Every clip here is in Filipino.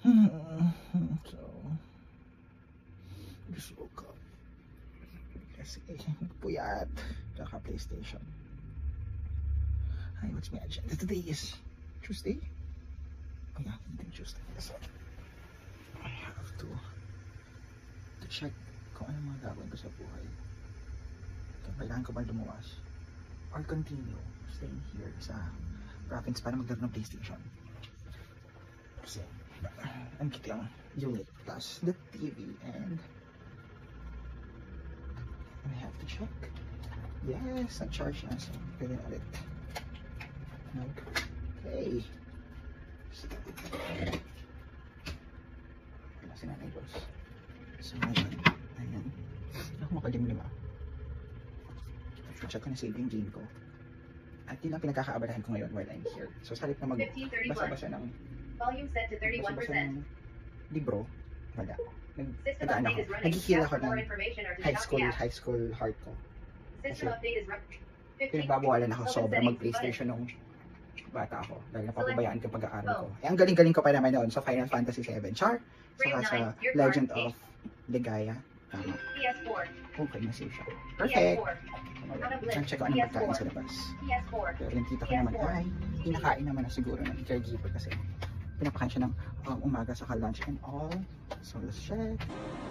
So, just woke up. Kasi, puyat. Tsaka PlayStation. Hi, what's my agenda? Today is Tuesday? Oh yeah, Tuesday. So, I have to check kung ano mga gagawin ko sa buhay. Kailangan ko ba lumuwas? Or continue staying here sa province para maglaro ng PlayStation. Kasi, ang cute yung unit plus the TV and I have to check. Yes, nag-charge na. So, pwede na ulit. Okay. Wala si Nanay Boss. So, ayan. Ako makalim-lima. Check ko na save yung game ko. At yun ang pinagkakaabalahan ko ngayon while I'm here. So, sa halip na magbasa-basa ng libro, wala. Nag-ano ako. Nag-heal ako ng high school heart ko. Kasi, pinagbabawalan ako sobra mag-PlayStation nung bata ako. Dahil napapabayaan ko pag-aaral ko. Eh, ang galing-galing ko pa naman noon sa Final Fantasy 7 Char. Saka sa Legend of Legaia. Tama. Okay, na-save siya. Perfect! Check ko anong pagkain sa labas. Pero yung tita ko naman ay pinakain naman na siguro ng caregiver kasi pinapakain siya ng umaga sa lunch and all. So let's check.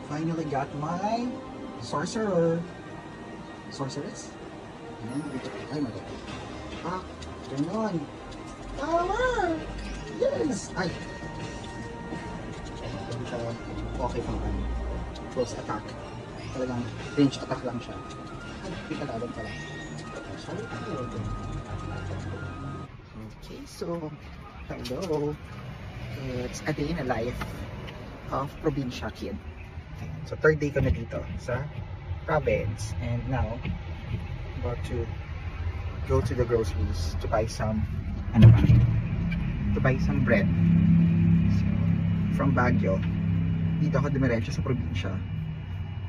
Finally got my sorcerer. Sorceress? Ay, maganda. Ah, ganon. Tama! Yes! Ay! Okay pang close attack. Talagang range attack lang siya. Hindi kalaban pala. Okay, so hello. It's a day in the life of probinsya kid. So third day ko na dito sa province and now about to go to the groceries to buy some bread. So, from Baguio dito ako dumiretso sa probinsya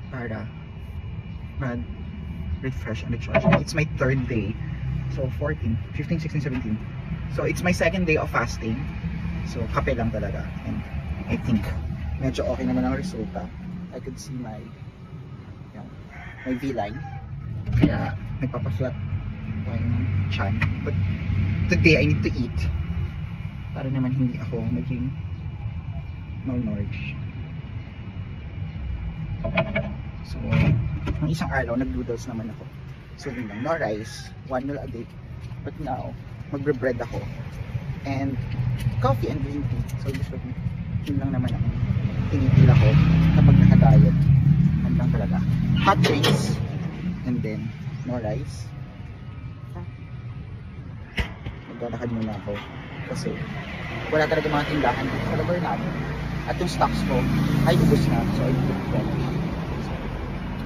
para refresh and recharge. It's my third day. So 14, 15, 16, 17. So it's my second day of fasting. So kape lang talaga. And I think medyo okay naman ang resulta. I could see my V-line. Kaya nagpapaflat yung chan. But today I need to eat para naman hindi ako maging malnourished. So, ng isang araw, nag-noodles naman ako. So, yun lang. No rice, 1 meal a day. But now, magbre-bread ako. And coffee and green tea. So, usually, yun lang naman ako. Tinitila ko kapag naka-diet. Yan lang talaga. Hot drinks. And then, no rice. Maglalakad muna ako. Kasi, wala talaga mga tindahan dito sa lugar namin. At yung stocks ko, ay ubos na. So, I need to replenish.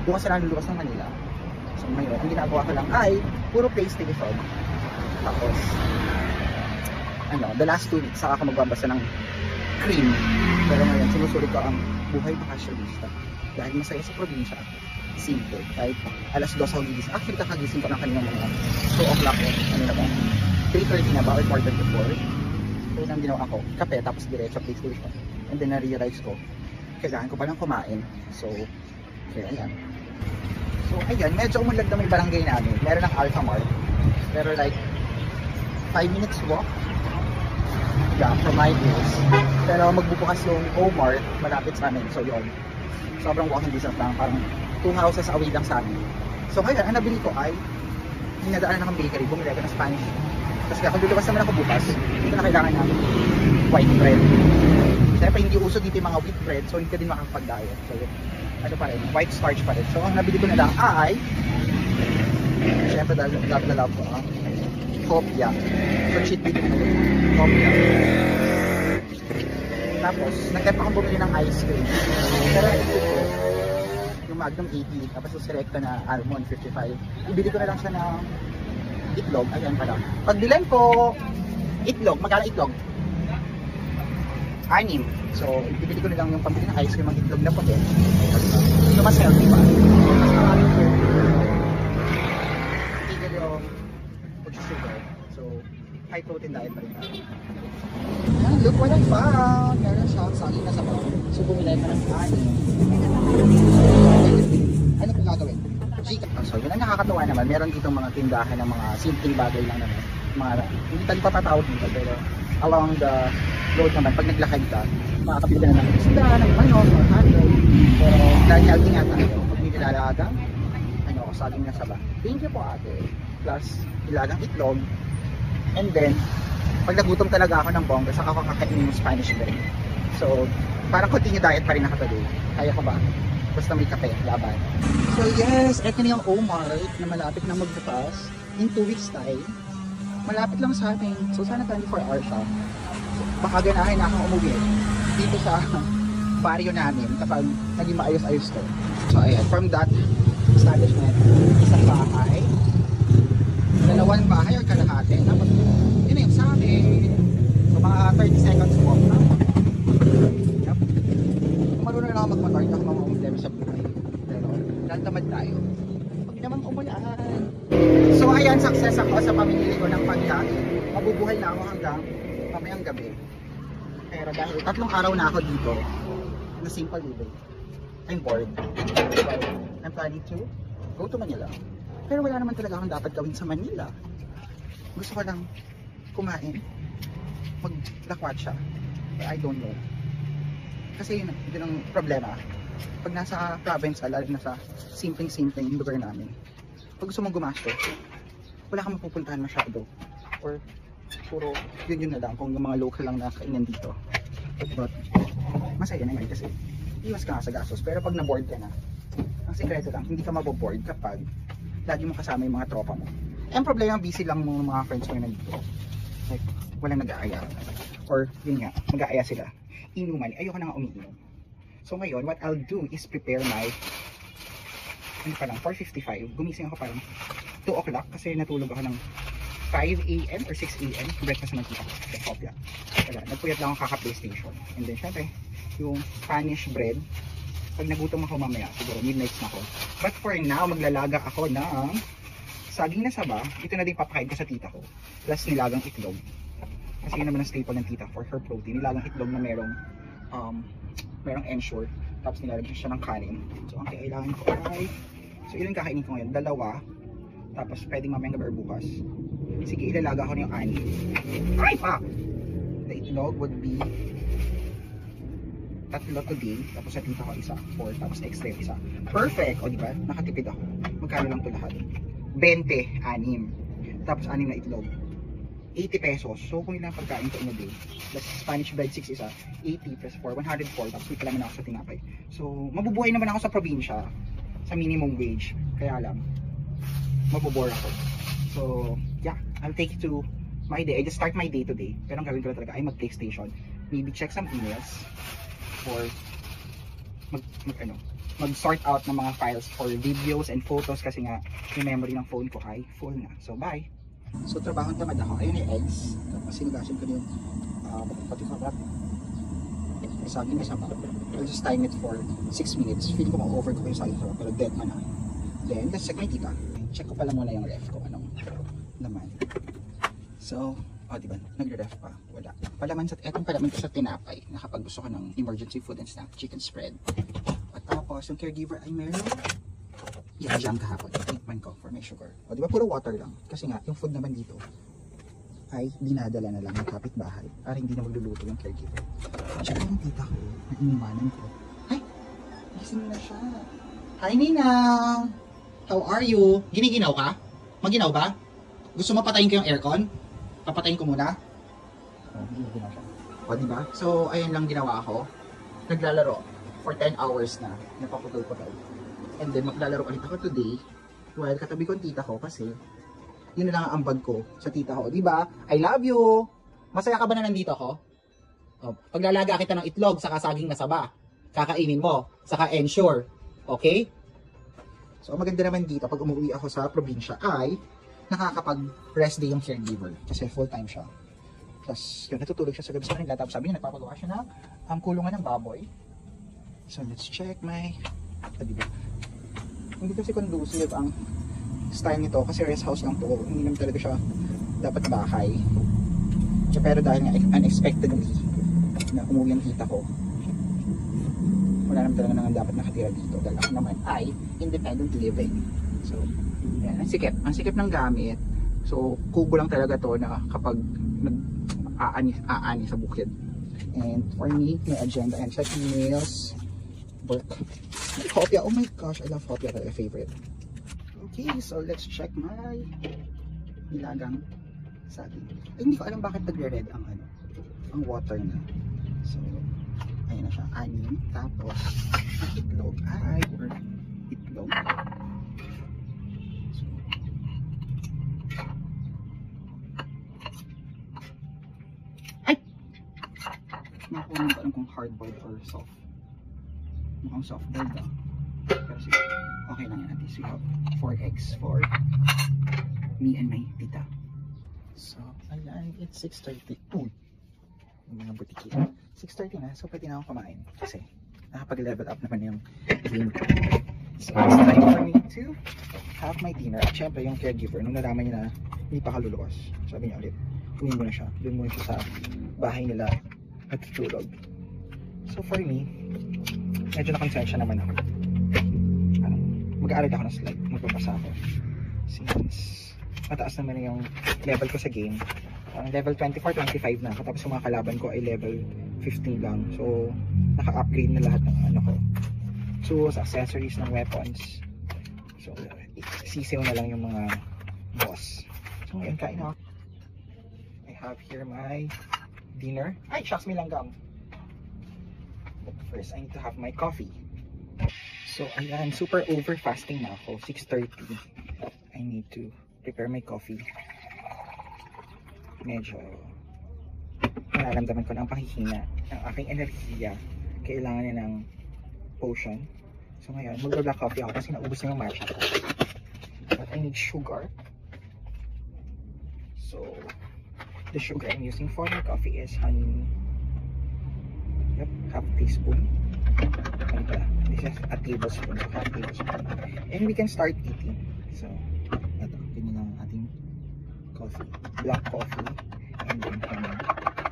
Bukas na luluwas ng Manila. So ngayon, ang ginagawa ko lang ay puro PlayStation. Tapos the last 2 weeks saka ako magbabasa ng cream. Pero ngayon, sinusulit ko ang buhay bakasyonista. Dahil masaya sa probinsya. Simple. Kahit alas 2 ako gigising. Actually, kakagising ko ng kanina mga 2 o'clock na ba? 3:30 na ba? Or more than 4. So yun ang ginawa ko. Kape, tapos diretso PlayStation. And then na-realize ko, kailangan ko palang kumain. So, kaya ayan. So ayan, medyo umunlad na may barangay namin. Meron ng Alphamart. Pero like 5 minutes walk. Yeah, from my place. Pero magbubukas yung O-Mart malapit sa amin. So yun. Sobrang walking distance lang. Parang 2 houses away lang sa amin. So ngayon, ang nabili ko ay dinadaanan akong bakery. Bumili ako ng Spanish. Kasi kung luluwas naman ako bukas, hindi na kailangan ng white bread. Siyempre hindi uso dito yung mga wheat bread. So hindi ka din makakapag-diet. So ano pa rin, white starch pa rin. So ang nabili ko na lang ay syempre dahil love na love ko ang kopya. So cheat meal ko kopya. Tapos nag-tap akong bumili ng ice cream. Pero ito yung Magnum 80 tapos yung Selecta na Almond 55. Ibili ko na lang siya ng itlog. Ayan pala. Pagbilan ko itlog, magkano itlog? 6. So, ibili ko na lang yung pambili ng ice cream, ang itlog na puti. So, mas healthy pa. Mas maraming sugar. Tigil yung sugar. So, high protein diet pa rin tayo. Ayan, look what I found! Meron siyang saging na sabaw. So, bumili ka ng kanin. Ano po gagawin? So, yun ang nakakatawa naman. Meron ditong mga tindahan ng mga simpleng bagay lang naman. Mga, hindi tayo papatawag dito, pero along the road naman, pag naglakad ka, makakapili ka na ng isda, ng manok, or hotdog. Pero dahil healthy nga tayo, pag may nilalagang, saging na saba. Thank you po ate. Plus, ilagang itlog. And then, pag nagutom talaga ako ng bongga, saka ako kakainin yung Spanish bread. So, parang continue diet pa rin nakatuloy. Kaya ko ba? Basta may kape, laban. So yes, eto na yung Omart na malapit na magbukas in 2 weeks time. Malapit lang sa atin. So sana 24 hours siya. So, baka ganahin na akong umuwi dito sa barrio namin kapag naging maayos-ayos to. So ayan, from that establishment, isang bahay, dalawang bahay or kalahati. Tapos, yun na yung sa amin. So mga 30 seconds walk na. Yep. Kung marunong na ako magmotor, hindi ako mamamumblema sa buhay. Pero, tamad tayo. Pag naman umulan. So ayan, success ako sa pamimili ko ng pagkain. Mabubuhay na ako hanggang mamayang gabi. Pero dahil 3 araw na ako dito, na simple living, I'm bored. So, I'm planning to go to Manila. Pero wala naman talaga akong dapat gawin sa Manila. Gusto ko lang kumain, maglakwatsa. But I don't know. Kasi yun ang problema. Pag nasa province, lalo na sa simpleng-simpleng lugar namin, pag gusto mong gumastos, wala kang mapupuntahan masyado. Or puro yun na lang kung yung mga local lang na kainan dito. But masaya naman kasi iwas ka nga sa gastos. Pero pag na-board ka na, ang sekreto lang, hindi ka maboboard kapag lagi mo kasama yung mga tropa mo. Ang problema, busy lang mo mga friends mo na dito. Like, walang nag-aaya. Or yun nga, mag-aaya sila. Inuman, ayoko na nga umiinom. So ngayon, what I'll do is prepare my 4:55. Gumising ako parang 2 o'clock kasi natulog ako ng 5 AM or 6 AM. Breakfast naman kita ko. Kopya. Wala, nagpuyat lang ako kaka-PlayStation. And then syempre, yung Spanish bread. Pag nagutom ako mamaya, siguro midnight na ako. But for now, maglalaga ako ng saging na saba. Ito na din papakain ko sa tita ko. Plus nilagang itlog. Kasi yun naman ang staple ng tita for her protein. Nilagang itlog na merong ensure. Tapos nilalagyan siya ng kanin. So ang kailangan ko ay, so ilan kakainin ko ngayon? 2. Tapos pwedeng mamayang gabi or bukas. Sige, ilalaga ko na yung 6. Ay pa! The itlog would be 3 today. Tapos sa tita ko 1, 4. Tapos extra yung 1. Perfect! O diba? Nakatipid ako. Magkano lang ito lahat? 20, 6. Tapos 6 na itlog. 80 pesos. So kung ilang pagkain ko in a day, plus Spanish bread 6 isa, 80 plus 4, 104. Tapos may palaman ako sa tinapay. So mabubuhay naman ako sa probinsya sa minimum wage. Kaya lang, mabubore ako. So yeah, I'll take it to my day. I just start my day today. Pero ang gawin ko lang talaga ay mag-PlayStation. Maybe check some emails or mag-sort out ng mga files for videos and photos kasi nga yung memory ng phone ko ay full na. So bye! So trabaho tamad ako. Ayun yung eggs. Tapos sinugasin ko yung pati kabat. Saging na saba. I'll just time it for 6 minutes. Feel ko ma-over ko yung saging saba pero dead man na. Then let's check my tita. Check ko pala muna yung ref ko anong laman. So, diba? Nagre-ref pa. Wala. Palaman etong palaman ko sa tinapay na kapag gusto ko ng emergency food and snack, chicken spread. At tapos yung caregiver ay meron jam kahapon. Tinikman ko for my sugar. O diba puro water lang. Kasi nga yung food naman dito ay dinadala na lang ng kapitbahay para hindi na magluluto yung caregiver. Tsaka yung tita ko na iniwanan ko. Ay! Gising na siya. Hi Ninang! How are you? Giniginaw ka? Maginaw ba? Gusto mo patayin ko yung aircon? Papatayin ko muna? Giniginaw siya. O diba? So ayun lang ginawa ko. Naglalaro for 10 hours na. Napaputol-putol. And then maglalaro ulit ako today while katabi ko ang tita ko kasi yun na lang ang ambag ko sa tita ko. Diba? I love you! Masaya ka ba na nandito ako? Paglalaga kita ng itlog saka saging na saba. Kakainin mo. Saka ensure. Okay? So maganda naman dito pag umuwi ako sa probinsya ay nakakapag-rest day yung caregiver kasi full time siya. Tapos yun, natutulog siya sa gabi sa kanila. Tapos sabi niya nagpapagawa siya ng kulungan ng baboy. So let's check my... diba? Hindi kasi conducive ang style nito kasi rest house lang to. Hindi naman talaga siya dapat bahay. So, pero dahil nga unexpectedly na umuwi ang tita ko, wala naman talaga nang dapat nakatira dito dahil ako naman ay independent living. So, yan. Ang sikip ng gamit. So, kubo lang talaga to na kapag nag-aani sa bukid. And for me, may agenda and check emails, work. Hopia, oh my gosh, I love Hopia, my favorite. Okay, so let's check my nilagang saging. Ay, hindi ko alam bakit nagre-red ang water niya. So, ayun na siya, 6. Tapos, ang itlog ay, itlog. So, ay! Nakuha ko alam kung hard-boiled or soft. Mukhang soft-boiled ah. Pero sige, okay lang yan. At least we have 4 eggs for me and my tita. So, ayan, it's 6:32. Yung mga butiki. 6:30 na, so pwede na akong kumain. Kasi, nakapag-level up naman yung game ko. So, it's time for me to have my dinner. At syempre, yung caregiver, nung nalaman niya na hindi pa kaluluwas, sabi niya ulit, kunin mo na siya. Doon muna siya sa bahay nila at tutulog. So, for me, medyo na-consensya naman ako. Mag-aaral ako ng slide, magpapasa ako. Since mataas naman yung level ko sa game. Level 24, 25 na ako. Tapos yung mga kalaban ko ay level 15 lang. So, naka-upgrade na lahat ng ano ko. Tools, accessories ng weapons. So, sisiw na lang yung mga boss. So, ngayon kain ako. I have here my dinner. Ay, shucks, may langgam. But first, I need to have my coffee. So, ayan, super over fasting na ako. 6:30. I need to prepare my coffee. Medyo nararamdaman ko na ang panghihina ng aking enerhiya. Kailangan niya ng potion. So, ngayon, mag-black coffee ako kasi naubos na yung matcha ko. But I need sugar. So, the sugar I'm using for my coffee is honey. Yep, half teaspoon. And this is a tablespoon, so half tablespoon. And we can start eating. So, ito, ganyan ang ating coffee. Black coffee. And then honey.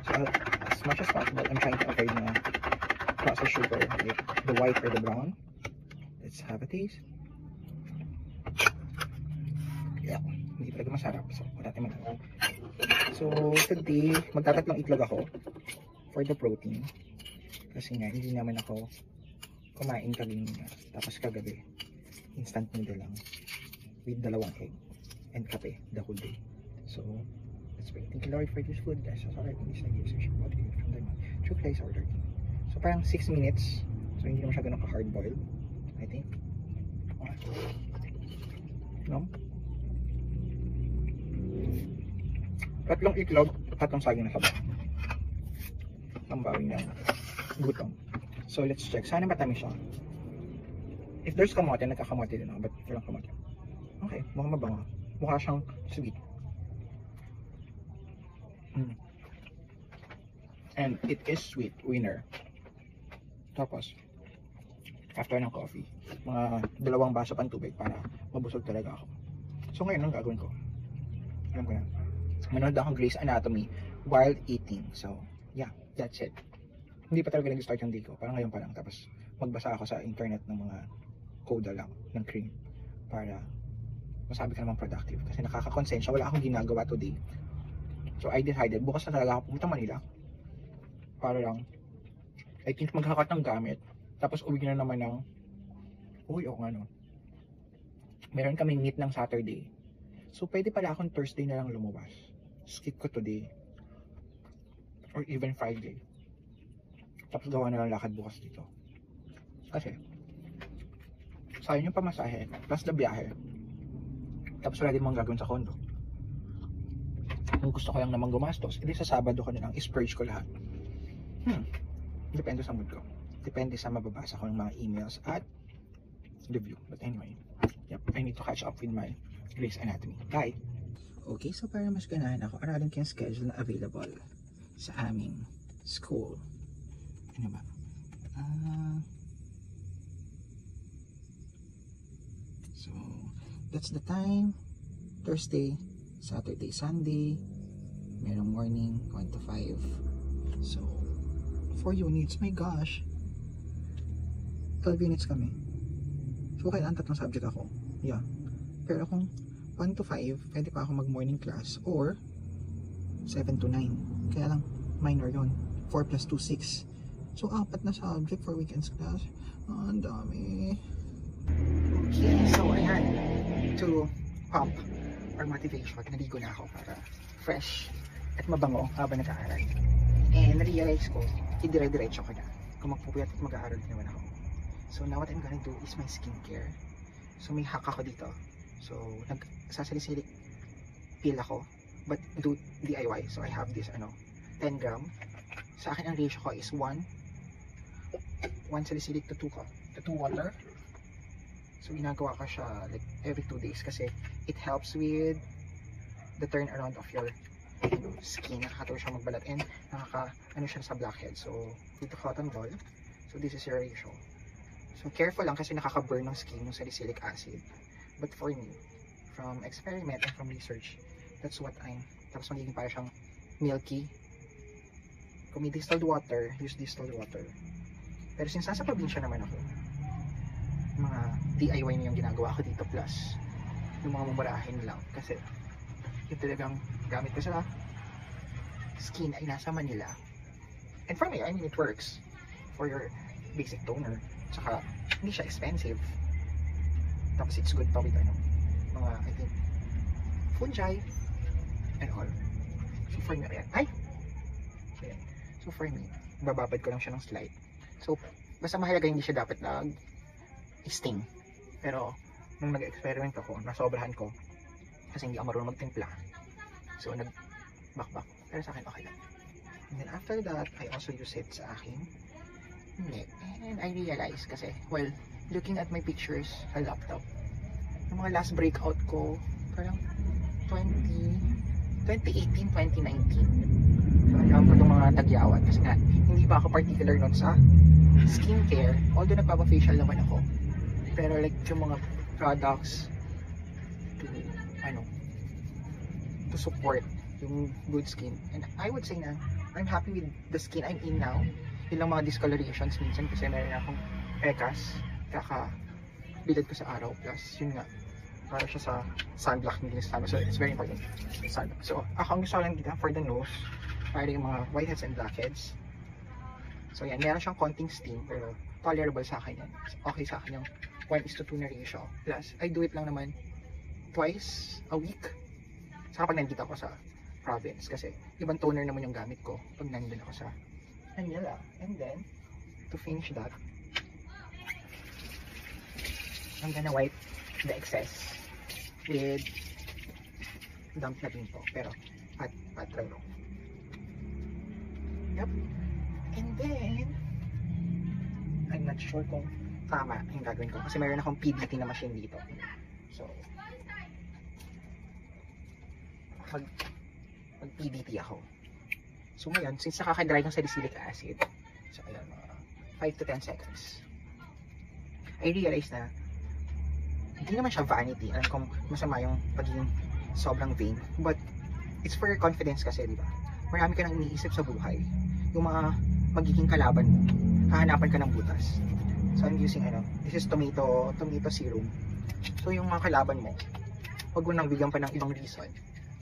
So, as much as possible, I'm trying to avoid na processed sugar, like the white or the brown. Let's have a taste. Yeah, hindi talaga masarap. So, wala tayong magagawa. So, today, magtatatlong itlog ako for the protein. Kasi nga, hindi naman ako kumain kanina. Tapos kagabi, instant noodle lang with 2 egg and kape the whole day. So, let's pray. Thank you Lord for this food. Bless us all our needs and give us what we need from the mouth. True Christ our Lord. So, parang 6 minutes. So, hindi naman siya ganun ka-hard boil. I think. No? Tatlong itlog, tatlong saging na sabaw. Ang bawing ng gutom. So, let's check. Sana matamis siya. If there's kamote, nagkakamote din ako. But walang kamote. Okay, mukhang mabango. Mukha siyang sweet. And it is sweet, winner. Tapos, after ng coffee, mga 2 baso pang tubig para mabusog talaga ako. So, ngayon, ang gagawin ko. Alam ko na. Manood akong Grey's Anatomy while eating. So, yeah, that's it. Hindi pa talaga nag-start yung day ko. Parang ngayon pa lang. Tapos, magbasa ako sa internet ng mga code lang ng cream para masabi ka naman productive. Kasi nakaka-konsensya. Wala akong ginagawa today. So, I decided, bukas na talaga ako pumunta Manila. Para lang, I think maghakat ng gamit. Tapos, uwi na naman ng, uy, o ano. Meron kami meet ng Saturday. So, pwede pala akong Thursday na lang lumabas. Skip ko today. Or even Friday. Tapos gawa na lang lakad bukas dito. Kasi, sayang yung pamasahe, plus na biyahe. Tapos wala din mong gagawin sa condo. Kung gusto ko lang naman gumastos, hindi sa Sabado ko na lang, i-splurge ko lahat. Depende sa mood ko. Depende sa mababasa ko ng mga emails at review. But anyway, yep, I need to catch up with my Grey's Anatomy. Bye! Okay, so para mas ganahan ako, aralin ko yung schedule na available sa aming school. Ano ba? So, that's the time. Thursday, Saturday, Sunday, Merong morning, 1 to 5. So, 4 units. My gosh. 12 units kami. So, kailangan 3 subject ako. Yeah. Pero kung 1 to 5, pwede pa ako mag-morning class. Or, 7 to 9. Kaya lang, minor yun. 4 plus 2, 6. So, 4 na subject for weekends class. Ang dami. Okay, so ayan. To pump or motivation, naligo na ako para fresh at mabango habang nag-aaral. And na-realize ko, idire-diretso ko na. Kung magpupuyat at mag-aaral naman ako. So now what I'm gonna do is my skincare. So may hack ako dito. So nagsasali-sili peel ako, but do DIY. So I have this 10 gram. Sa akin ang ratio ko is 1 salicylic to 2 water. So ginagawa ko siya like every 2 days kasi it helps with the turnaround of your skin. Nakakatawa siya magbalat and siya sa blackhead. So dito cotton ball. So this is your ratio. So careful lang kasi nakaka-burn ng skin yung salicylic acid. But for me, from experiment and from research, that's what tapos magiging para siyang milky. Kung may distilled water, use distilled water. Pero since nasa probinsya naman ako, mga DIY na yung ginagawa ko dito plus yung mga mumurahin lang. Kasi yung talagang gamit ko sa skin ay nasa Manila. And for me, it works for your basic toner. Tsaka hindi siya expensive. Tapos it's good pa with mga I think fungi and all. So for me, so for me, bababad ko lang siya ng slight. So basta mahalaga hindi siya dapat sting. Pero nung nag-experiment ako, nasobrahan ko kasi hindi ako marunong magtimpla. So nag-back. Pero sa akin okay lang. And then after that, I also use it sa aking neck. And I realized kasi, well, looking at my pictures sa laptop, yung mga last breakout ko, parang 2018, 2019. So, alam ko itong mga tagyawat kasi nga, hindi pa ako particular nun sa skincare. Although nagpapa-facial naman ako. Pero like, yung mga products to support yung good skin. And I would say na, I'm happy with the skin I'm in now. Ilang mga discolorations minsan kasi meron akong pekas kaka-bilad ko sa araw plus yun nga para siya sa sunblock hindi sa so it's very important sunblock. So ako ang gusto lang dito for the nose para yung mga whiteheads and blackheads. So yan, meron siyang konting sting pero tolerable sa akin yan. Okay sa akin yung 1:2 na ratio plus I do it lang naman twice a week saka pag nandito ako sa province kasi ibang toner naman yung gamit ko pag nandun ako sa Manila. And then, to finish that, I'm gonna wipe the excess with damp na pinto. Pero, patray lang. Yep. And then, I'm not sure kung tama yung gagawin ko. Kasi mayroon akong PDT na machine dito. So, mag-PDT ako. So ngayon, since nakaka-dry ng salicylic acid, so ayan, 5 to 10 seconds. I realize na hindi naman siya vanity. Alam kong masama yung pagiging sobrang vain. But it's for your confidence kasi, di ba? Marami ka nang iniisip sa buhay. Yung mga magiging kalaban mo, hahanapan ka ng butas. So I'm using this is tomato serum. So yung mga kalaban mo, huwag mo nang bigyan pa ng ibang reason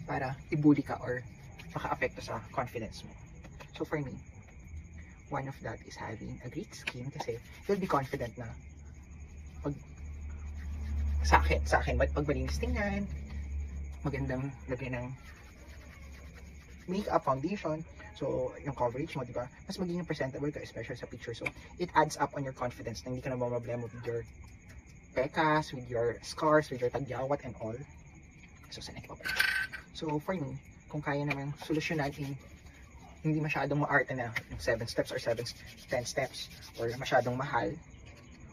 para i-bully ka or maka-apekto sa confidence mo. So for me, one of that is having a great skin kasi you'll be confident na sa akin, pag malinis tingnan, magandang lagay ng makeup, foundation, so yung coverage mo, diba? Mas magiging presentable ka, especially sa picture. So it adds up on your confidence na hindi ka na problema with your pekas, with your scars, with your tagyawat and all. So saan ito pa? So for me, kung kaya naman solusyonan hindi masyadong maarte na yung 7 steps or 10 steps or masyadong mahal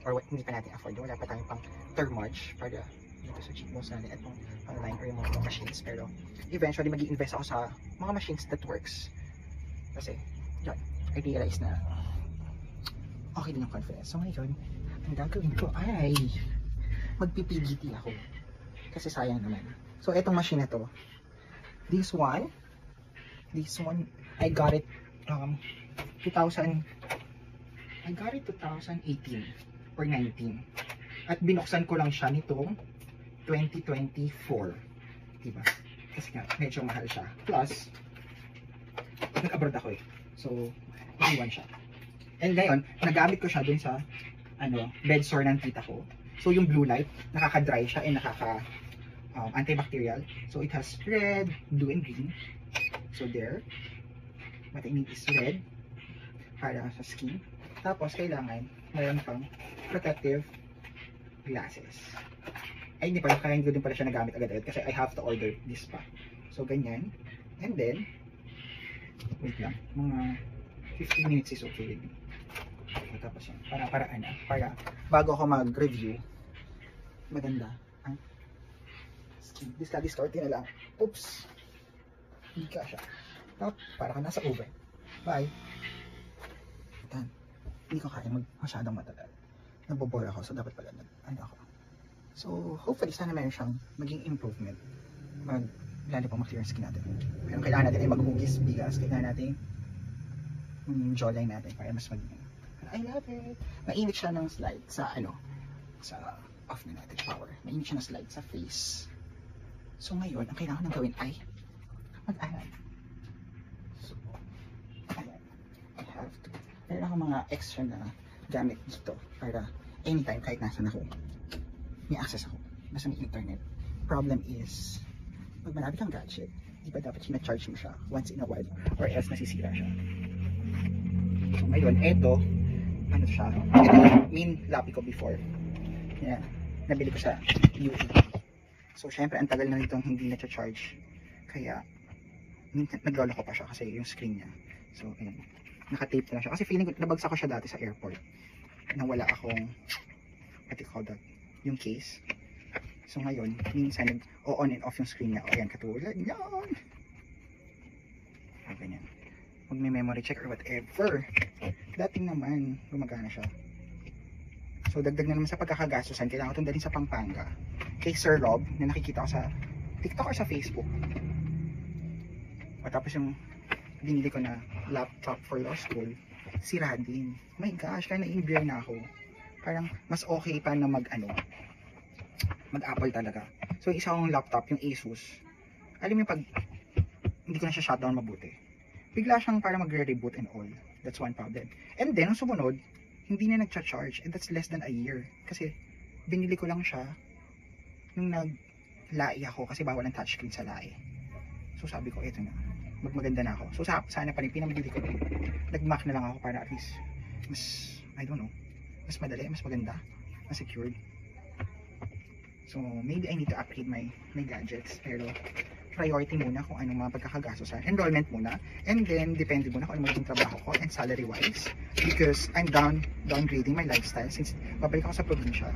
or hindi pa natin afford, wala pa tayong pang thermage para dito sa cheekbones natin at pang online or yung mga machines. Pero eventually mag-i-invest ako sa mga machines that works kasi yun, I realize na okay din yung confidence. So ngayon, ang gagawin ko ay magpipigiti ako kasi sayang naman. So etong machine na to, this one This one, I got it 2018 or 19. At binuksan ko lang siya nitong 2024. Diba? Kasi nga, medyo mahal siya. Plus, nag-abroad ako eh. So, naiwan siya. And ngayon, nagamit ko siya dun sa bed sore ng tita ko. So, yung blue light, nakaka-dry siya and antibacterial. So, it has red, blue, and green. So, there. What I need is red para sa skin. Tapos, kailangan mayroon pang protective glasses. Ay, hindi pala. Kaya hindi ko din pala siya nagamit agad-agad kasi I have to order this pa. So, ganyan. And then, wait lang. Mga 15 minutes is okay with me. So, tapos yan. Para bago ako mag-review, maganda ang skin. Discard na lang. Oops! Hindi ka siya. Tapos, para ka nasa over. Bye! Atan. Hindi ko kaya masyadong matagal. Nabobore ako, so dapat pala ako. So, hopefully, sana meron siyang maging improvement. Lalo pang ma-clear skin natin. Pero kailangan natin ay maghugis, bigas. Kailangan natin jawline natin para mas maging. I love it! Mainit siya ng slide sa sa off na natin power. Mainit siya ng slide sa face. So, ngayon, ang kailangan nang gawin ay mag-aral. So, ayan. I have to. Meron ako mga extra na gamit dito para anytime kahit nasan ako may access ako. Basta may internet. Problem is, pag marami kang gadget, di ba dapat sina-charge mo siya once in a while or else nasisira siya. So ngayon, eto, siya? Ito yung main lapi ko before. Yan. Nabili ko sa UE. So syempre, ang tagal na nitong hindi na-charge. Kaya, naglolo ko pa siya kasi yung screen niya. So, ayan. Naka-tape na siya. Kasi feeling ko, nabagsak ko siya dati sa airport. Nang wala akong, what do you call that? Yung case. So ngayon, minsan nag-on and off yung screen niya. O yan, katulad yan. O ganyan. Huwag may memory check or whatever. Dating naman, gumagana siya. So dagdag na naman sa pagkakagastusan, kailangan ko itong dalhin sa Pampanga. Kay Sir Rob, na nakikita ko sa TikTok or sa Facebook. O tapos yung binili ko na laptop for law school, sira din. My gosh, kaya na-in-bear na ako. Parang mas okay pa na mag-Apple talaga. So isa kong laptop, yung Asus. Alam mo yung pag hindi ko na siya shutdown mabuti. Bigla siyang parang magre-reboot and all. That's one problem. And then, ang sumunod, hindi na nag-charge. And that's less than a year. Kasi binili ko lang siya nung nag-lai ako kasi bawal ang touchscreen sa lai. So sabi ko, eto na. Magmaganda na ako. So sana pa rin pinamili ko. Nag-Mac na lang ako para at least mas, I don't know, mas madali, mas maganda, mas secured. So maybe I need to upgrade my gadgets. Pero priority muna kung anong mga pagkakagastusan. Enrollment muna. And then depende muna kung ano magiging trabaho ko and salary wise. Because I'm downgrading my lifestyle since babalik ako sa probinsya.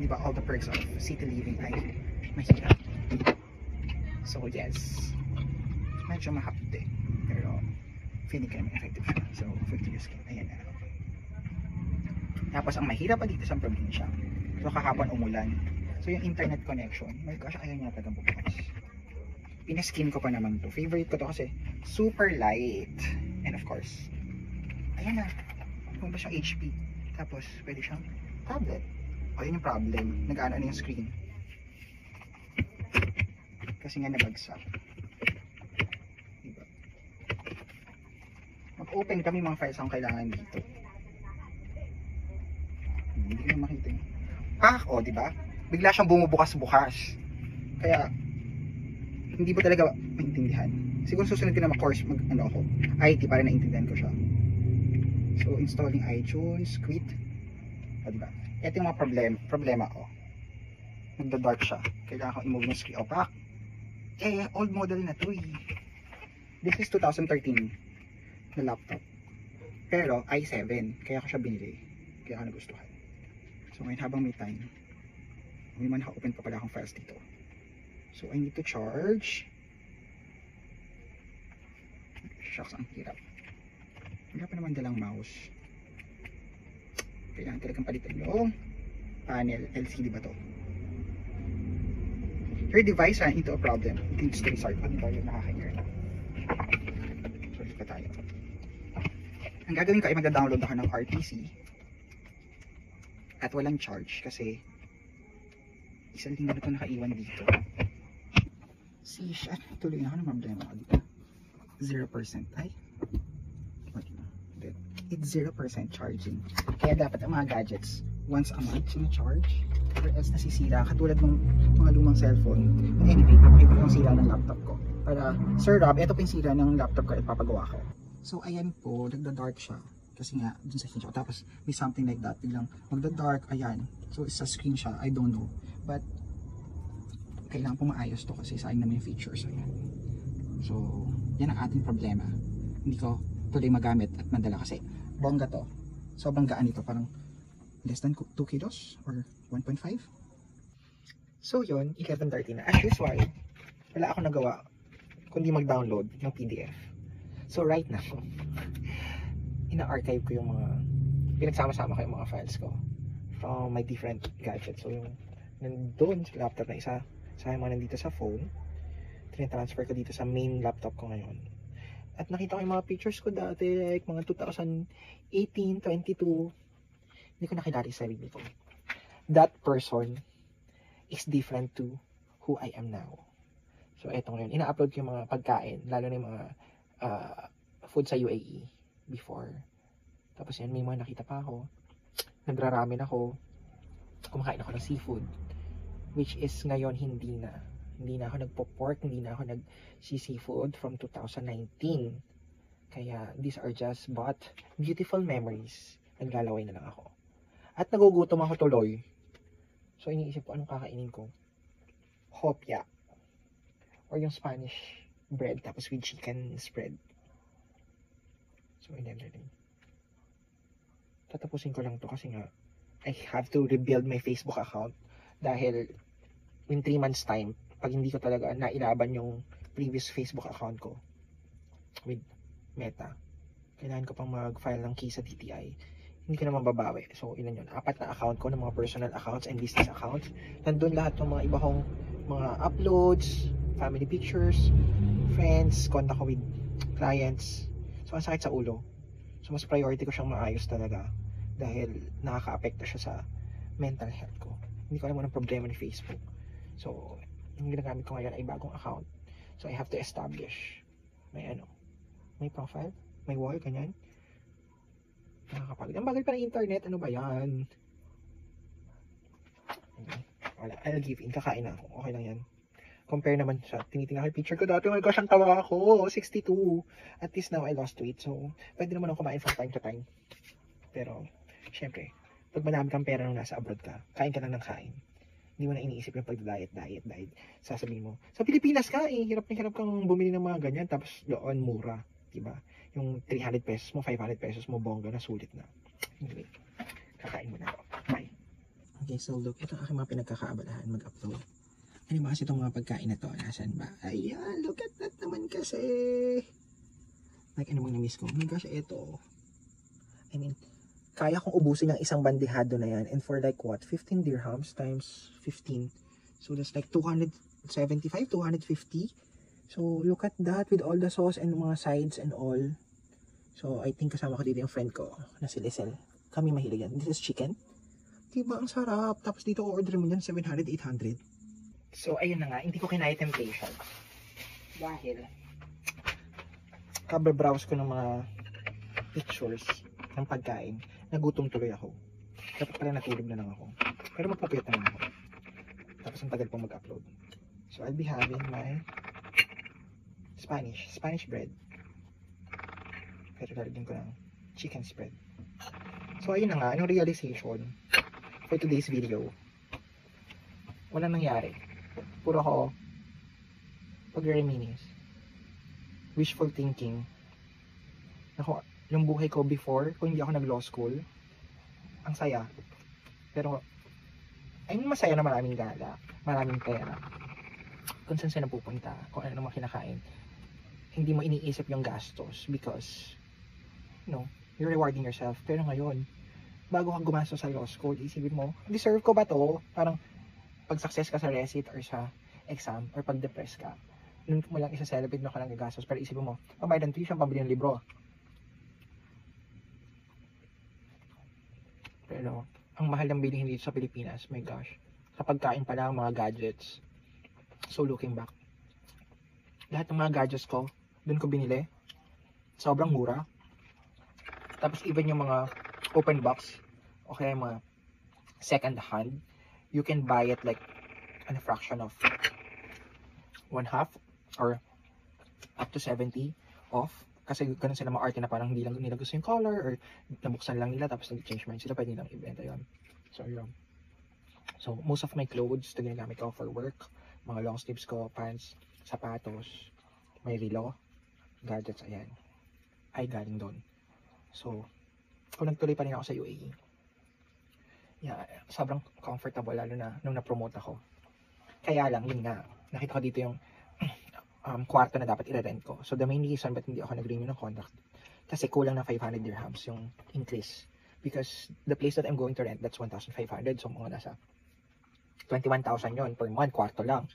Diba all the perks of city living ay mahirap. So yes, medyo mahapde. Pero feeling ko naman effective siya. So for to use it. Ayan na. Tapos ang mahirap pa dito sa probinsya. So kahapon umulan. So yung internet connection, my gosh, ayaw niya talagang bukas. Pinaskin ko pa naman to. Favorite ko to kasi super light. And of course, ayan na. Kung ba siyang HP. Tapos pwede siyang tablet. O yun yung problem. Nag-ano na yung screen. Kasi nga nabagsak. Diba? Mag-open kami mga files ang kailangan dito. Hindi ko na makita yun. O diba? Bigla siyang bumubukas-bukas. Kaya, hindi mo talaga maintindihan. Siguro susunod ko na ma-course ako. IT para naintindihan ko siya. So, installing iTunes, quit. O diba? Ito yung mga problema ko. Nagda-dark siya. Kailangan ko i-move yung screen. O back. Old model na to eh. This is 2013 na laptop. Pero, i7. Kaya ko siya binili. Kaya ko nagustuhan. So, ngayon habang may time, may man naka-open pa pala akong files dito. So, I need to charge. Shucks, ang hirap. Wala pa naman dalang mouse. Kailangan talagang palitan yung panel. LCD ba to? Your device ran into a problem. It needs to restart. Ano ba yung nakaka-hear na? Ang gagawin ko ay magda-download ako ng RPC at walang charge kasi isang linggo na ito nakaiwan dito. At tuloy na ako ng problema ko dito. 0%. Ay, it's 0% charging. Kaya dapat ang mga gadgets once a month sina-charge or else nasisira. Katulad ng mga lumang cellphone. Anyway, ito yung sira ng laptop ko. Para, Sir Rob, ito po yung sira ng laptop ko, ipapagawa ko. So, ayan po, nagda-dark siya. Kasi nga, dun sa screen siya. Tapos, may something like that. Biglang, magda-dark, ayan. So, sa screen siya, I don't know. But, kailangan po maayos to kasi sayang naman yung features. Ayan. So, yan ang ating problema. Hindi ko tuloy magamit at madala kasi bongga to. Sobrang gaan ito. Parang less than 2 kilos or 1.5. So, yun. 11:30 na. As usual, wala akong nagawa kundi mag-download ng PDF. So, right now, ina-archive ko yung mga pinagsama-sama ko yung mga files ko from my different gadgets. So, yung nandun sa laptop na isa, sa mga nandito sa phone, tinatransfer ko dito sa main laptop ko ngayon. At nakita ko yung mga pictures ko dati, like mga 2018, 22. Hindi ko nakilala yung sarili ko. That person is different to who I am now. So, eto ngayon. Ina-upload ko yung mga pagkain, lalo na yung mga food sa UAE before. Tapos yan, may mga nakita pa ako. Nagraramen ako. Kumakain ako ng seafood. Which is ngayon hindi na. Hindi na ako nagpo-pork, hindi na ako nag-seafood from 2019. Kaya these are just but beautiful memories. Naglalaway na lang ako. At nagugutom ako tuloy. So iniisip ko anong kakainin ko. Hopya. Or yung Spanish bread tapos with chicken spread. So in-entertain. Tatapusin ko lang to kasi nga I have to rebuild my Facebook account dahil in 3 months time pag hindi ko talaga nailaban yung previous Facebook account ko with Meta, kailangan ko pang mag-file ng key sa DTI. Hindi ko naman babawi. So, ilan yun? 4 na account ko ng mga personal accounts and business accounts. Nandun lahat ng mga iba kong mga uploads, family pictures, friends, contact ko with clients. So, ang sakit sa ulo. So, mas priority ko siyang maayos talaga dahil nakaka-apekto siya sa mental health ko. Hindi ko alam anong problema ni Facebook. So, yung ginagamit ko ngayon ay bagong account. So, I have to establish may profile, may wall, ganyan. Nakakapagod. Ang bagal pa ng internet, ano ba yan? Okay. Wala, I'll give in. Kakain na ako. Okay lang yan. Compare naman sa tinitingnan ko yung picture ko dati. Oh my gosh, ang tawa ako. 62. At least now, I lost weight. So, pwede naman ako kumain from time to time. Pero, syempre, pag marami kang pera nung nasa abroad ka, kain ka lang ng kain. Hindi mo na iniisip yung pag-diet. Sasabihin mo, sa Pilipinas ka eh, hirap na hirap kang bumili ng mga ganyan, tapos doon mura, diba? Yung 300 pesos mo, 500 pesos mo, bongga na, sulit na. Anyway, kakain mo na ako. Bye! Okay, so look, ito ang aking mga pinagkakaabalahan mag-upload. Ano ba kasi itong mga pagkain na to? Nasaan ba? Ayan, look at that naman kasi! Like, ano bang na-miss ko? Oh my gosh, ito. I mean, kaya kong ubusin ng isang bandihado na yan. And for like what? 15 dirhams times 15. So that's like 275, 250. So look at that with all the sauce and mga sides and all. So I think kasama ko dito yung friend ko na si Lisel. Kami mahilig yan. This is chicken. Diba ang sarap? Tapos dito order mo yan 700, 800. So ayun na nga. Hindi ko kinaya temptation. Dahil kabe-browse ko ng mga pictures ng pagkain. Nagutom tuloy ako. Dapat pala natulog na lang ako. Pero magpapuyat naman ako. Tapos ang tagal pong mag-upload. So I'll be having my Spanish bread. Pero lalagyan ko ng chicken spread. So ayun na nga, anong realization for today's video? Walang nangyari. Puro ako pag-reminisce. Wishful thinking. Ako, yung buhay ko before, kung hindi ako nag-law school, ang saya. Pero, ay masaya na maraming gala, maraming pera. Kung saan saan napupunta, kung ano naman kinakain, hindi mo iniisip yung gastos because, you're rewarding yourself. Pero ngayon, bago kang gumastos sa law school, isipin mo, deserve ko ba to? Parang, pag success ka sa recit or sa exam, or pag depressed ka, nun mo lang isa-celebrate na ka lang gagastos, pero isipin mo, pambayad ng tuition, pambili ng libro. ano, ang mahal ng bilihin dito sa Pilipinas, my gosh. Sa pagkain pa lang, mga gadgets. So looking back, lahat ng mga gadgets ko, dun ko binili. Sobrang mura. Tapos even yung mga open box, okay, mga second hand, you can buy it like a fraction of one half or up to 70 off. Kasi ganun sila mga arte na parang hindi lang nila gusto yung color or nabuksan lang nila tapos nag-change mind sila, pwede nilang ibenta yun. So yun. So most of my clothes na ginagamit ko for work, mga long sleeves ko, pants, sapatos, may relo, gadgets, ayan, ay galing doon. So kung nagtuloy pa rin ako sa UAE, yeah, sobrang comfortable lalo na nung na-promote ako. Kaya lang, yun nga, nakita ko dito yung kwarto na dapat i-rent ko. So the main reason ba't hindi ako nag-renew ng contract, kasi kulang na 500 dirhams yung increase. Because the place that I'm going to rent, that's 1,500. So mga nasa 21,000 yon per month, kwarto lang.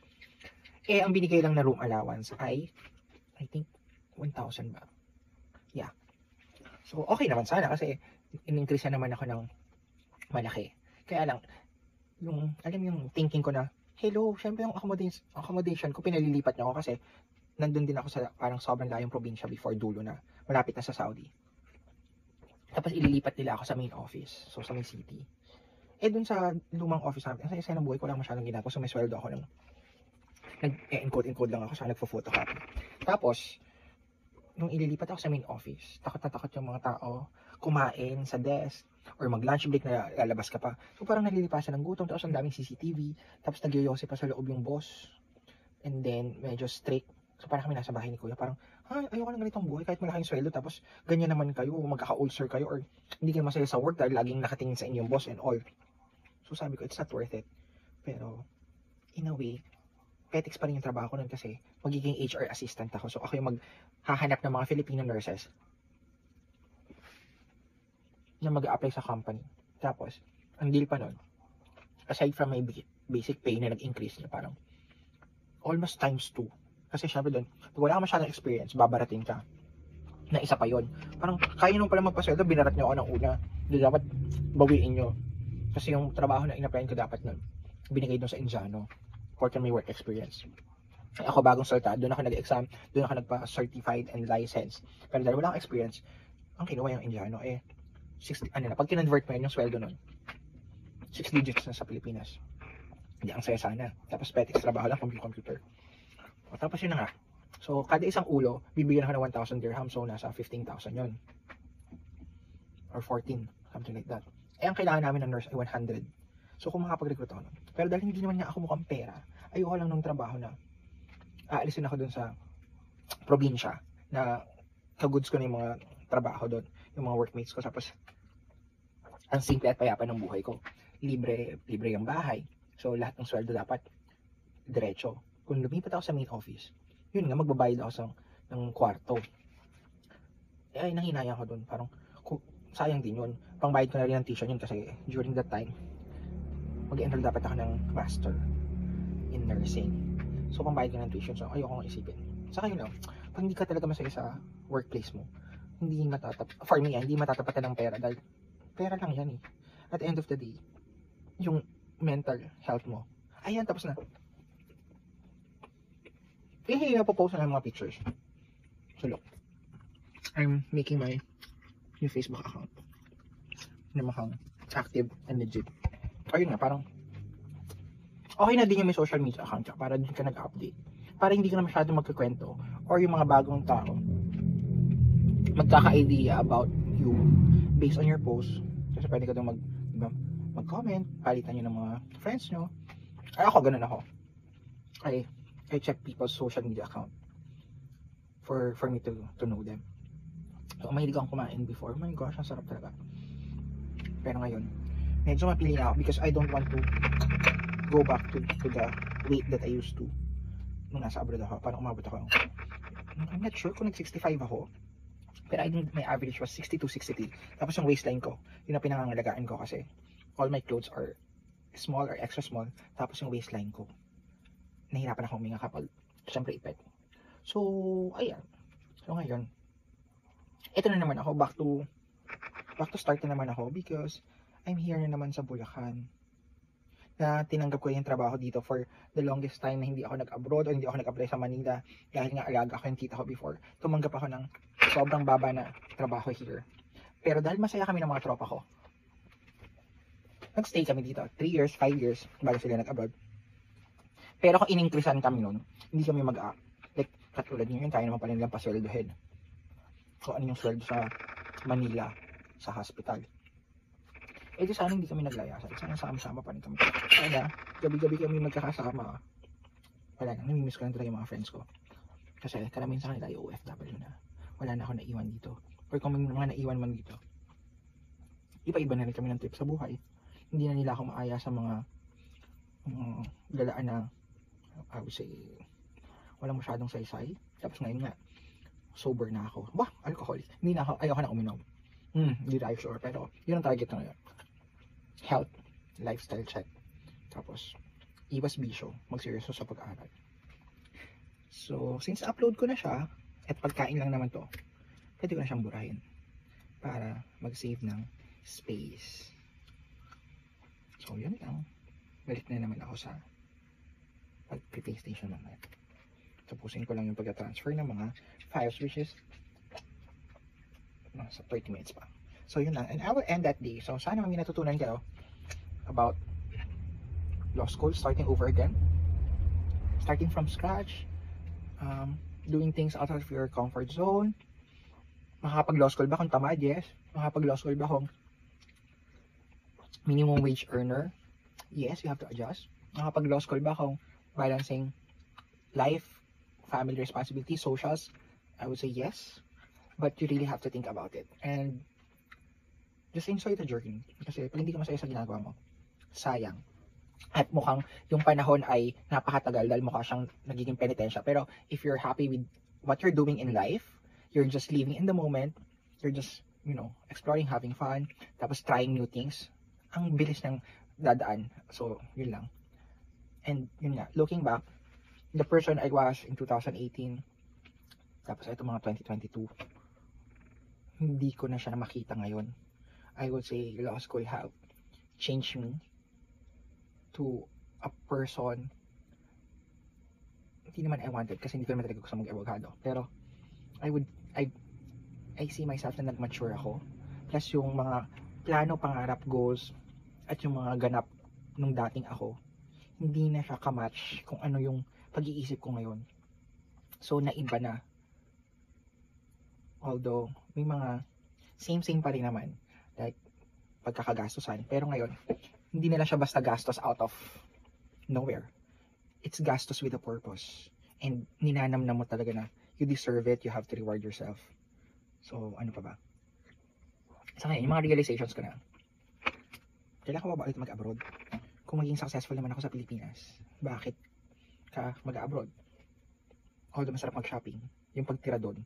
Eh, ang binigay lang na room allowance ay, I think, 1,000 ba? Yeah. So, okay naman sana kasi in-increase na naman ako ng malaki. Kaya lang, yung, alam yung thinking ko na, hello, syempre yung accommodation ko, pinalilipat niya ako kasi nandun din ako sa parang sobrang layong probinsya before dulo na, malapit na sa Saudi. Tapos ililipat nila ako sa main office, so sa main city. Eh dun sa lumang office namin, ang saya-saya ng buhay ko lang masyadong ginagawa, so may sweldo ako ng nag-encode lang ako sa nagpo-photocopy. Tapos, nung ililipat ako sa main office, takot na takot yung mga tao kumain sa desk or mag-lunch break na lalabas ka pa. So parang nalilipasan ng gutom, tapos ang daming CCTV, tapos nagyoyose pa sa loob yung boss. And then, medyo strict. So parang kami nasa bahay ni kuya, parang, ayoko ng ganitong buhay kahit malaking sweldo, tapos ganyan naman kayo, magkaka-ulcer kayo, or hindi kayo masaya sa work dahil laging nakatingin sa inyo yung boss and all. So sabi ko, it's not worth it. Pero, in a way, petics pa rin yung trabaho ko nun kasi magiging HR assistant ako. So ako yung maghahanap ng mga Filipino nurses na mag-a-apply sa company. Tapos, ang deal pa nun, aside from my basic pay na nag-increase niya, parang almost times 2. Kasi syempre doon, pag wala ka masyadong experience, babarating ka na isa pa yon. Parang kaya nung pala magpasweldo, binarat niyo ako ng una. Doon dapat bawiin nyo. Kasi yung trabaho na in-applyan ko dapat nun, binigay doon sa Indiano. Important may work experience. Ako bagong salta, doon ako nag-exam, doon ako nagpa-certified and licensed. Pero dahil wala akong experience, ang kinuha yung Indiano, 60, pag kinonvert mo yun, yung sweldo nun, 6 digits na sa Pilipinas. Hindi, ang saya sana. Tapos petics, trabaho lang, computer. O, tapos yun na nga. So, kada isang ulo, bibigyan ako ng 1,000 dirham, so nasa 15,000 yun. Or 14, something like that. Eh, ang kailangan namin ng nurse ay 100. So, kung makapag-recruit ako nun. Pero dahil hindi naman nga ako mukhang pera, ayoko lang ng trabaho na aalisin ako dun sa probinsya na kagoods ko na yung mga trabaho dun, yung mga workmates ko. Tapos, ang simple at payapa ng buhay ko. Libre yung bahay. So, lahat ng sweldo dapat diretso. Kung lumipat ako sa main office, yun nga, magbabayad ako ng kwarto. Eh, nanghinayang ko dun. Parang, sayang din yun. Pangbayad ko na rin ng tuition yun kasi during that time, mag-enroll dapat ako ng master in nursing. So, pambayad ka ng tuition. So, ayoko kong isipin. Saka yun lang, pag hindi ka talaga masaya sa workplace mo, hindi for me, hindi matatapatan ng pera dahil pera lang yan eh. At the end of the day, yung mental health mo, ayan, tapos na. Napopost na ng mga pictures. So, look. I'm making my new Facebook account na mukhang active and legit. Ayun nga, parang okay na din yung may social media account ka para din ka nag-update. Para hindi ka na masyadong magkakwento or yung mga bagong tao magkaka-idea about you based on your post. Kasi pwede ka doon mag-comment, palitan nyo ng mga friends nyo. Ay, ako, ganun ako. I check people's social media account for me to know them. So, mahilig akong kumain before. Oh my gosh, ang sarap talaga. Pero ngayon, medyo mapili na ako because I don't want to go back to the weight that I used to nung nasa abroad ako. Parang umabot ako. I'm not sure kung nag-65 ako. Pero I think my average was 62-63. Tapos yung waistline ko, yun ang pinangangalagaan ko kasi all my clothes are small or extra small. Tapos yung waistline ko, nahirapan akong huminga kapag syempre ipet. So, ayan. So ngayon, ito na naman ako, back to start na naman ako because I'm here na naman sa Bulacan. Na tinanggap ko yung trabaho dito for the longest time na hindi ako nag-abroad o hindi ako nag-apply sa Manila dahil nga alaga ako yung tita ko before. Tumanggap ako ng sobrang baba na trabaho here. Pero dahil masaya kami ng mga tropa ko, nag-stay kami dito. 3 years, 5 years bago sila nag-abroad. Pero kung in-increasean kami nun, hindi kami like, katulad nyo yun, kaya naman pala nilang pasweldohin. So, ano yung sweldo sa Manila, sa hospital. Eh, di sana hindi kami naglayasan. Sana sama-sama pa rin kami. Sana, gabi-gabi kami magkakasama. Wala na, namimiss ko lang talaga yung mga friends ko. Kasi karamihan sa kanila ay OFW na. Wala na ako naiwan dito. Or kung may mga naiwan man dito, iba-iba na rin kami ng trip sa buhay. Hindi na nila ako maaya sa mga galaan na, I would say, walang masyadong saysay. Tapos ngayon nga, sober na ako. Bah, alcohol. Hindi na ako, ayoko na uminom. Hindi tayo sure. Pero, yun ang target na ngayon. Health, lifestyle check. Tapos, iwas bisyo, magseryoso sa pag-aaral. So, since upload ko na siya, at pagkain lang naman to, pwede ko na siyang burahin para mag-save ng space. So, yun lang. Balik na naman ako sa pag-PlayStation mamaya. Tapusin ko lang yung pag-transfer ng mga files, which is sa 30 minutes pa. So, yun lang. And I will end that day. So, sana may natutunan kayo about law school, starting over again. Starting from scratch. Doing things out of your comfort zone. Makakapag-law school ba kung tamad? Yes. Makakapag-law school ba kung minimum wage earner? Yes, you have to adjust. Makakapag-law school ba kung balancing life, family responsibility, socials? I would say yes. But you really have to think about it. And just enjoy the journey. Kasi pag hindi ka masaya sa ginagawa mo, sayang. At mukhang yung panahon ay napakatagal dahil mukha siyang nagiging penitensya. Pero if you're happy with what you're doing in life, you're just living in the moment, you're just, exploring, having fun, tapos trying new things, ang bilis ng dadaan. So, yun lang. And yun nga, looking back, the person I was in 2018, tapos ito mga 2022, hindi ko na siya makita ngayon. I would say law school have changed me to a person, hindi naman I wanted kasi hindi ko naman talaga gusto mag-abogado, pero I see myself na nag-mature ako, plus yung mga plano, pangarap, goals at yung mga ganap nung dating ako, hindi na siya kamatch kung ano yung pag-iisip ko ngayon. So naiba na, although may mga same pa rin naman, like pagkakagastusan, pero ngayon hindi nila siya basta gastos out of nowhere. It's gastos with a purpose. And ninanamnam mo talaga na you deserve it, you have to reward yourself. So, ano pa ba? Sa ngayon, yung mga realizations ko na, kailan ko ba ulit mag-abroad? Kung maging successful naman ako sa Pilipinas, bakit ka mag-abroad? Although masarap mag-shopping, yung pagtira doon,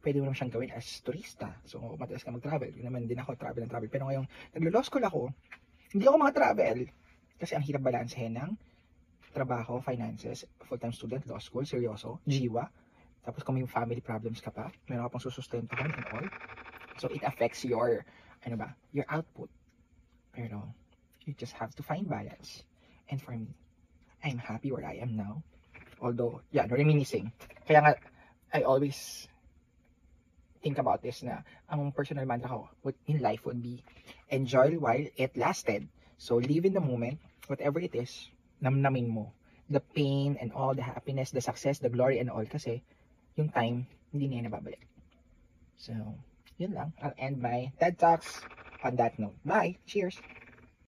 pwede mo naman siyang gawin as turista. So, matalas ka mag-travel. Yun naman din ako, travel. Pero ngayong naglo-law school ako, hindi ako mga-travel. Kasi ang hirap balansehin ng trabaho, finances, full-time student, law school, seryoso, jiwa. Tapos kung may family problems ka pa, meron ka pang susustentahan and all. So, it affects your, your output. Pero, you just have to find balance. And for me, I'm happy where I am now. Although, reminiscing. Kaya nga, I always think about this na ang personal mantra ko in life would be enjoy while it lasted. So live in the moment, whatever it is, namnamin mo the pain and all, the happiness, the success, the glory and all, kasi yung time hindi na yan nababalik. So yun lang, I'll end my TED Talks on that note. Bye, cheers.